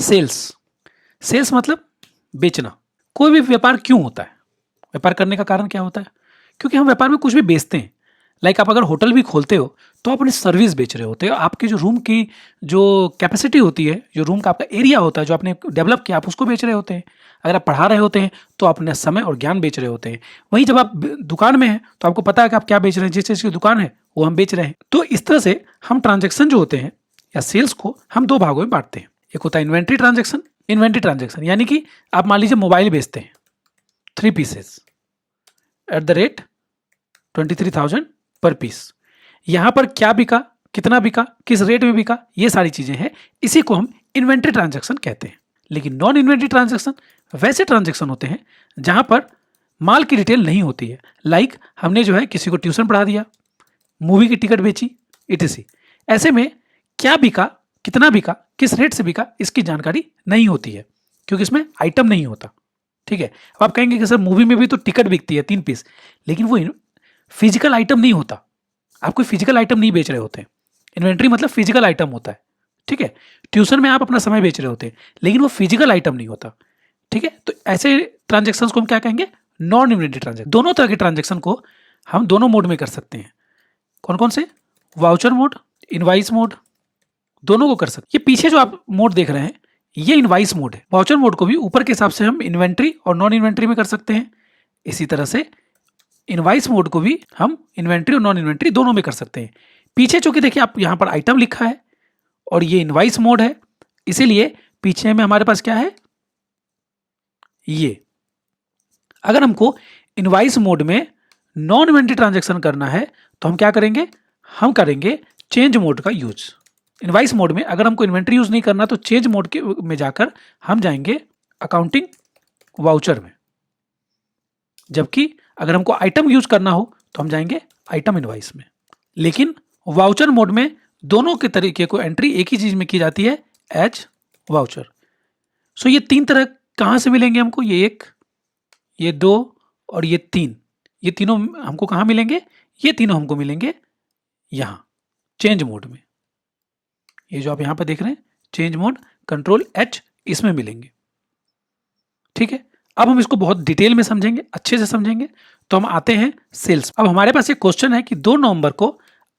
Sales. Sales मतलब बेचना। कोई भी व्यापार क्यों होता है? व्यापार करने का कारण क्या होता है? क्योंकि हम व्यापार में कुछ भी बेचते हैं। लाइक आप अगर होटल भी खोलते हो तो आप अपनी सर्विस बेच रहे होते हो। आपके जो रूम की जो कैपेसिटी होती है, जो रूम का आपका एरिया होता है, जो आपने डेवलप किया, आप उसको बेच रहे होते हैं। अगर आप पढ़ा रहे होते हैं तो आप अपना समय और ज्ञान बेच रहे होते हैं। वहीं जब आप दुकान में हैं तो आपको पता है कि आप क्या बेच रहे हैं। जिस चीज़ की दुकान है वो हम बेच रहे हैं। तो इस तरह से हम ट्रांजेक्शन जो होते हैं या सेल्स को हम दो भागों में बांटते हैं। एक होता है इन्वेंट्री ट्रांजेक्शन। इन्वेंट्री ट्रांजेक्शन यानी कि आप मान लीजिए मोबाइल बेचते हैं 3 पीसेस एट द रेट 23,000 पर पीस। यहां पर क्या बिका, कितना बिका, किस रेट में बिका, ये सारी चीजें हैं। इसी को हम इन्वेंट्री ट्रांजैक्शन कहते हैं। लेकिन नॉन इन्वेंट्री ट्रांजैक्शन वैसे ट्रांजैक्शन होते हैं जहां पर माल की डिटेल नहीं होती है। लाइक हमने जो है किसी को ट्यूशन पढ़ा दिया, मूवी की टिकट बेची, इटीसी। ऐसे में क्या बिका, कितना बिका, किस रेट से बिका, इसकी जानकारी नहीं होती है क्योंकि इसमें आइटम नहीं होता। ठीक है। अब आप कहेंगे कि सर मूवी में भी तो टिकट बिकती है 3 पीस, लेकिन वो फिजिकल आइटम नहीं होता। आप कोई फिजिकल आइटम नहीं बेच रहे होते हैं। इन्वेंट्री मतलब फिजिकल आइटम होता है। ठीक है। ट्यूशन में आप अपना समय बेच रहे होते हैं लेकिन वो फिजिकल आइटम नहीं होता। ठीक है। तो ऐसे ट्रांजेक्शन को हम क्या कहेंगे? Non inventory transaction. दोनों तरह के ट्रांजेक्शन को हम दोनों मोड में कर सकते हैं। कौन कौन से? वाउचर मोड, इनवाइस मोड, दोनों को कर सकते। ये पीछे जो आप मोड देख रहे हैं ये इनवाइस मोड है। वाउचर मोड को भी ऊपर के हिसाब से हम इन्वेंट्री और नॉन इन्वेंट्री में कर सकते हैं। इसी तरह से इनवाइस मोड को भी हम इन्वेंट्री और नॉन इन्वेंट्री दोनों में कर सकते हैं। पीछे चूंकि देखिए आप यहां पर आइटम लिखा है और ये इनवाइस मोड है, इसीलिए पीछे में हमारे पास क्या है? ये। अगर हमको इनवाइस मोड में नॉन इन्वेंट्री ट्रांजैक्शन करना है तो हम क्या करेंगे? हम करेंगे चेंज मोड का यूज। इनवाइस मोड में अगर हमको इन्वेंट्री यूज नहीं करना तो चेंज मोड के में जाकर हम जाएंगे अकाउंटिंग वाउचर में। जबकि अगर हमको आइटम यूज करना हो तो हम जाएंगे आइटम इनवाइस में। लेकिन वाउचर मोड में दोनों के तरीके को एंट्री एक ही चीज में की जाती है, एज वाउचर। सो ये 3 तरह कहां से मिलेंगे हमको? ये 1, ये 2 और ये 3। ये तीनों हमको कहां मिलेंगे? ये तीनों हमको मिलेंगे यहां चेंज मोड में। ये जो आप यहां पर देख रहे हैं चेंज मोड, कंट्रोल एच, इसमें मिलेंगे। ठीक है। अब हम इसको बहुत डिटेल में समझेंगे, अच्छे से समझेंगे। तो हम आते हैं सेल्स। अब हमारे पास एक क्वेश्चन है कि 2 नवंबर को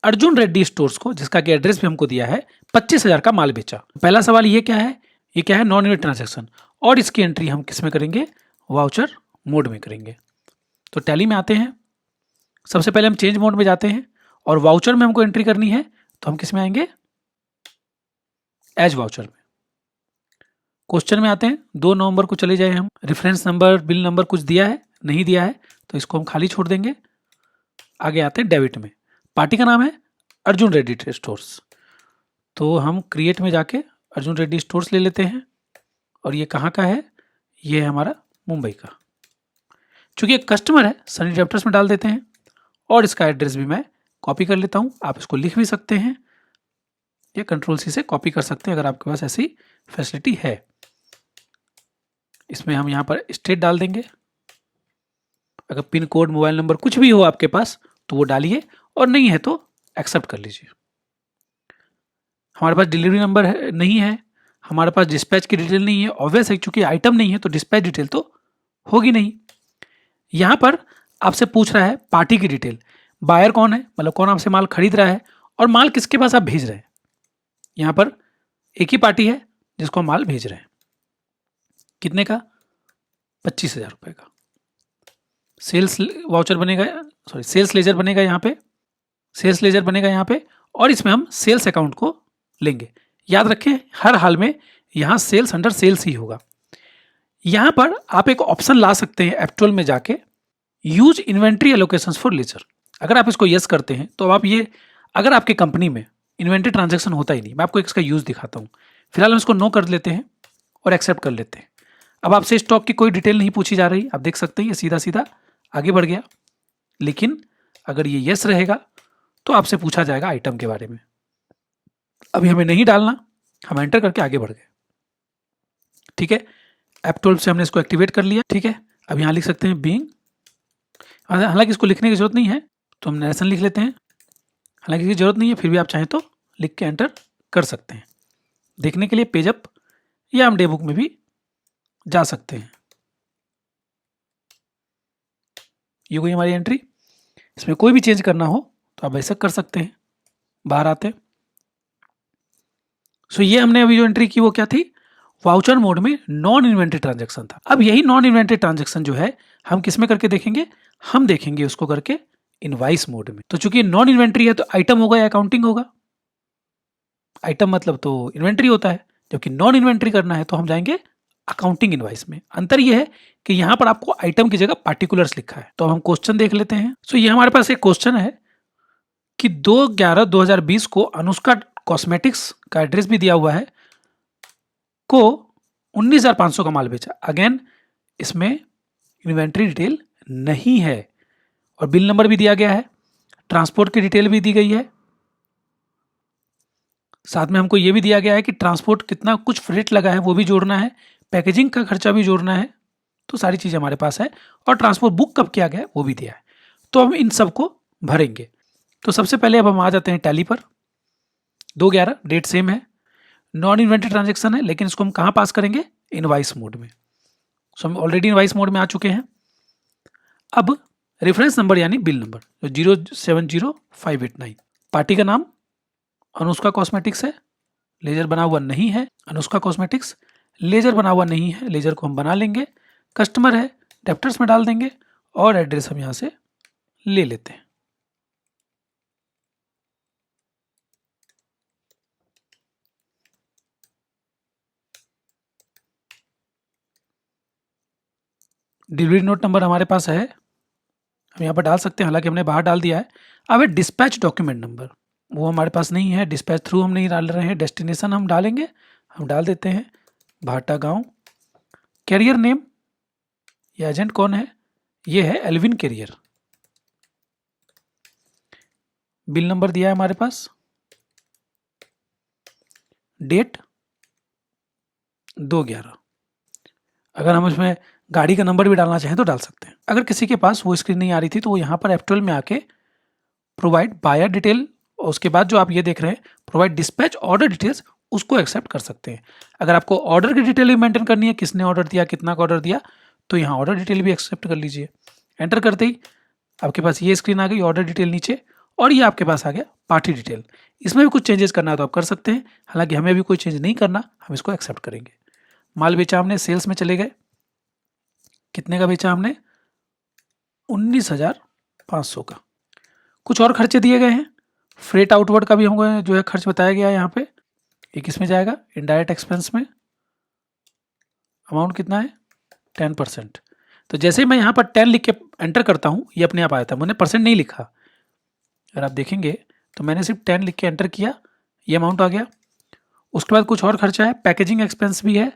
अर्जुन रेड्डी स्टोर्स को, जिसका कि एड्रेस भी हमको दिया है, 25,000 का माल बेचा। पहला सवाल ये क्या है? ये क्या है? Non inventory transaction. और इसकी एंट्री हम किस में करेंगे? वाउचर मोड में करेंगे। तो टैली में आते हैं। सबसे पहले हम चेंज मोड में जाते हैं और वाउचर में हमको एंट्री करनी है तो हम किस में आएंगे? एज वाउचर में। क्वेश्चन में आते हैं। 2 नवंबर को चले जाए हम। रेफरेंस नंबर, बिल नंबर कुछ दिया है? नहीं दिया है, तो इसको हम खाली छोड़ देंगे। आगे आते हैं डेबिट में। पार्टी का नाम है अर्जुन रेड्डी स्टोर्स, तो हम क्रिएट में जाके अर्जुन रेड्डी स्टोर्स ले लेते हैं। और ये कहाँ का है? ये है हमारा मुंबई का। चूंकि एक कस्टमर है, सनी डेप्टर्स में डाल देते हैं। और इसका एड्रेस भी मैं कॉपी कर लेता हूँ। आप इसको लिख भी सकते हैं या कंट्रोल सी से कॉपी कर सकते हैं अगर आपके पास ऐसी फैसिलिटी है। इसमें हम यहाँ पर स्टेट डाल देंगे। अगर पिन कोड, मोबाइल नंबर कुछ भी हो आपके पास तो वो डालिए, और नहीं है तो एक्सेप्ट कर लीजिए। हमारे पास डिलीवरी नंबर है, नहीं है। हमारे पास डिस्पैच की डिटेल नहीं है, ऑब्वियस है, क्योंकि आइटम नहीं है तो डिस्पैच डिटेल तो होगी नहीं। यहां पर आपसे पूछ रहा है पार्टी की डिटेल। बायर कौन है, मतलब कौन आपसे माल खरीद रहा है, और माल किसके पास आप भेज रहे हैं। यहां पर एक ही पार्टी है जिसको हम माल भेज रहे हैं। कितने का? 25,000 रुपए का। सेल्स वाउचर बनेगा, सॉरी सेल्स लेजर बनेगा यहाँ पे। सेल्स लेजर बनेगा यहाँ पे, और इसमें हम सेल्स अकाउंट को लेंगे। याद रखें हर हाल में यहाँ सेल्स अंडर सेल्स ही होगा। यहाँ पर आप एक ऑप्शन ला सकते हैं एप्टोल में जाके, use inventory allocations for ledger. अगर आप इसको यस करते हैं तो आप ये, अगर आपके कंपनी में इन्वेंट्री ट्रांजैक्शन होता ही नहीं, मैं आपको इसका यूज दिखाता हूँ। फिलहाल हम इसको नो कर लेते हैं और एक्सेप्ट कर लेते हैं। अब आपसे स्टॉक की कोई डिटेल नहीं पूछी जा रही, आप देख सकते हैं ये सीधा सीधा आगे बढ़ गया। लेकिन अगर ये यस रहेगा तो आपसे पूछा जाएगा आइटम के बारे में। अभी हमें नहीं डालना, हम एंटर करके आगे बढ़ गए। ठीक है। F12 से हमने इसको एक्टिवेट कर लिया। ठीक है। अब यहाँ लिख सकते हैं बीइंग, हालांकि इसको लिखने की जरूरत नहीं है तो हम नरेशन लिख लेते हैं। हालांकि इसकी जरूरत नहीं है, फिर भी आप चाहें तो लिख के एंटर कर सकते हैं। देखने के लिए पेज अप या हम डे बुक में भी जा सकते हैं। ये कोई हमारी एंट्री, इसमें कोई भी चेंज करना हो तो आप ऐसा कर सकते हैं, बाहर आते हैं। सो ये हमने अभी जो एंट्री की वो क्या थी, वाउचर मोड में नॉन इन्वेंटरी ट्रांजैक्शन था। अब यही नॉन इन्वेंटरी ट्रांजैक्शन जो है हम किस में करके देखेंगे, हम देखेंगे उसको करके इनवाइस मोड में। तो चूंकि नॉन इन्वेंटरी है तो आइटम होगा या अकाउंटिंग होगा, आइटम मतलब तो इन्वेंटरी होता है, जबकि नॉन इन्वेंटरी करना है तो हम जाएंगे अकाउंटिंग इनवाइस में। अंतर यह है कि यहां पर आपको आइटम की जगह पार्टिकुलर्स लिखा है। तो अब हम क्वेश्चन देख लेते हैं। सो ये हमारे पास एक क्वेश्चन है कि 2/11/2020 को अनुष्का कॉस्मेटिक्स का एड्रेस भी दिया हुआ है, को 19,500 का माल बेचा। अगेन इसमें इन्वेंट्री डिटेल नहीं है और बिल नंबर भी दिया गया है, ट्रांसपोर्ट की डिटेल भी दी गई है, साथ में हमको ये भी दिया गया है कि ट्रांसपोर्ट कितना कुछ फ्रेट लगा है वो भी जोड़ना है, पैकेजिंग का खर्चा भी जोड़ना है। तो सारी चीज़ें हमारे पास है और ट्रांसपोर्ट बुक कब किया गया है वो भी दिया है। तो हम इन सबको भरेंगे। तो सबसे पहले अब हम आ जाते हैं टैली पर। 2/11 डेट सेम है, नॉन इन्वेंटरी ट्रांजेक्शन है, लेकिन इसको हम कहाँ पास करेंगे, इनवाइस मोड में। सो हम ऑलरेडी इनवाइस मोड में आ चुके हैं। अब रेफरेंस नंबर यानी बिल नंबर जो 070589, पार्टी का नाम अनुष्का कॉस्मेटिक्स है, लेजर बना हुआ नहीं है, अनुष्का कॉस्मेटिक्स लेजर बना हुआ नहीं है, लेजर को हम बना लेंगे। कस्टमर है, डेप्टर्स में डाल देंगे और एड्रेस हम यहाँ से ले लेते हैं। डिलीवरी नोट नंबर हमारे पास है, हम यहाँ पर डाल सकते हैं, हालांकि हमने बाहर डाल दिया है। अब है डिस्पैच डॉक्यूमेंट नंबर, वो हमारे पास नहीं है, डिस्पैच थ्रू हम नहीं डाल रहे हैं। डेस्टिनेशन हम डालेंगे, हम डाल देते हैं भाटा गांव। कैरियर नेम, ये एजेंट कौन है, ये है एल्विन कैरियर। बिल नंबर दिया है हमारे पास, डेट 2/11। अगर हम उसमें गाड़ी का नंबर भी डालना चाहें तो डाल सकते हैं। अगर किसी के पास वो स्क्रीन नहीं आ रही थी तो वो यहाँ पर F12 में आके प्रोवाइड बायर डिटेल, और उसके बाद जो आप ये देख रहे हैं प्रोवाइड डिस्पैच ऑर्डर डिटेल्स, उसको एक्सेप्ट कर सकते हैं। अगर आपको ऑर्डर की डिटेल भी मेंटेन करनी है, किसने ऑर्डर दिया, कितना का ऑर्डर दिया, तो यहाँ ऑर्डर डिटेल भी एक्सेप्ट कर लीजिए। एंटर करते ही आपके पास ये स्क्रीन आ गई, ऑर्डर डिटेल नीचे, और ये आपके पास आ गया पार्टी डिटेल। इसमें भी कुछ चेंजेस करना है तो आप कर सकते हैं, हालांकि हमें भी कोई चेंज नहीं करना, हम इसको एक्सेप्ट करेंगे। माल बेचा हमने, सेल्स में चले गए, कितने का बेचा हमने, 19,500 का। कुछ और खर्चे दिए गए हैं, फ्रेट आउटवर्ड का भी हमको जो है खर्च बताया गया है यहाँ पे। एक इसमें जाएगा इनडायरेक्ट एक्सपेंस में, अमाउंट कितना है 10%। तो जैसे ही मैं यहाँ पर 10 लिख के एंटर करता हूँ ये अपने आप आया था, मैंने परसेंट नहीं लिखा। अगर आप देखेंगे तो मैंने सिर्फ 10 लिख के एंटर किया, ये अमाउंट आ गया। उसके बाद कुछ और खर्चा है, पैकेजिंग एक्सपेंस भी है,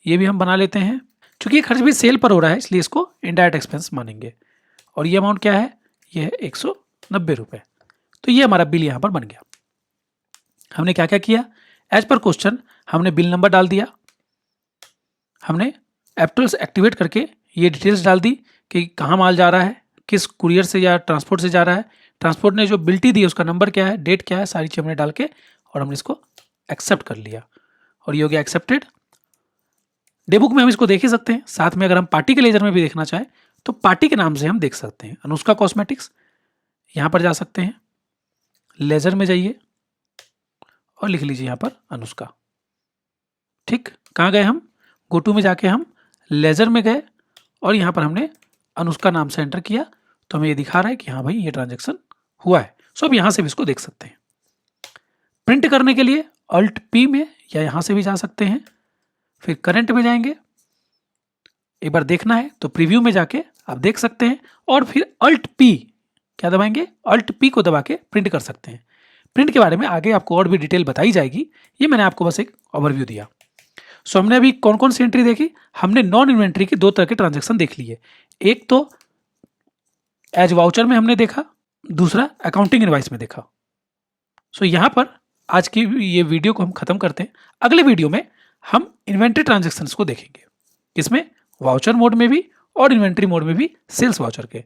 ये भी हम बना लेते हैं। चूंकि ये खर्च भी सेल पर हो रहा है इसलिए इसको इनडायरेक्ट एक्सपेंस मानेंगे। और ये अमाउंट क्या है, ये है 190 रुपये। तो ये हमारा बिल यहाँ पर बन गया। हमने क्या क्या किया, एज पर क्वेश्चन हमने बिल नंबर डाल दिया, हमने एप्टल्स एक्टिवेट करके ये डिटेल्स डाल दी कि कहाँ माल जा रहा है, किस कुरियर से या ट्रांसपोर्ट से जा रहा है, ट्रांसपोर्ट ने जो बिल्टी दी उसका नंबर क्या है, डेट क्या है, सारी चीज़ हमने डाल के और हमने इसको एक्सेप्ट कर लिया और ये हो गया एक्सेप्टेड। डे बुक में हम इसको देख ही सकते हैं, साथ में अगर हम पार्टी के लेजर में भी देखना चाहें तो पार्टी के नाम से हम देख सकते हैं, अनुष्का कॉस्मेटिक्स। यहाँ पर जा सकते हैं, लेजर में जाइए और लिख लीजिए यहाँ पर अनुष्का। ठीक, कहाँ गए हम, गो टू में जाके हम लेजर में गए और यहाँ पर हमने अनुष्का नाम से एंटर किया तो हमें ये दिखा रहा है कि हाँ भाई ये ट्रांजैक्शन हुआ है। सो अब यहाँ से भी इसको देख सकते हैं। प्रिंट करने के लिए अल्ट पी में या यहाँ से भी जा सकते हैं, फिर करंट में जाएंगे, एक बार देखना है तो प्रीव्यू में जाके आप देख सकते हैं और फिर अल्ट पी क्या दबाएंगे, अल्ट पी को दबा के प्रिंट कर सकते हैं। प्रिंट के बारे में आगे आपको और भी डिटेल बताई जाएगी, ये मैंने आपको बस एक ओवरव्यू दिया। सो हमने अभी कौन कौन सी एंट्री देखी, हमने नॉन इन्वेंट्री के 2 तरह के ट्रांजैक्शन देख लिए। एक तो एज वाउचर में हमने देखा, दूसरा अकाउंटिंग इनवाइस में देखा। सो यहाँ पर आज की ये वीडियो को हम खत्म करते हैं। अगले वीडियो में हम इन्वेंट्री ट्रांजैक्शंस को देखेंगे, इसमें वाउचर मोड में भी और इन्वेंट्री मोड में भी, सेल्स वाउचर के।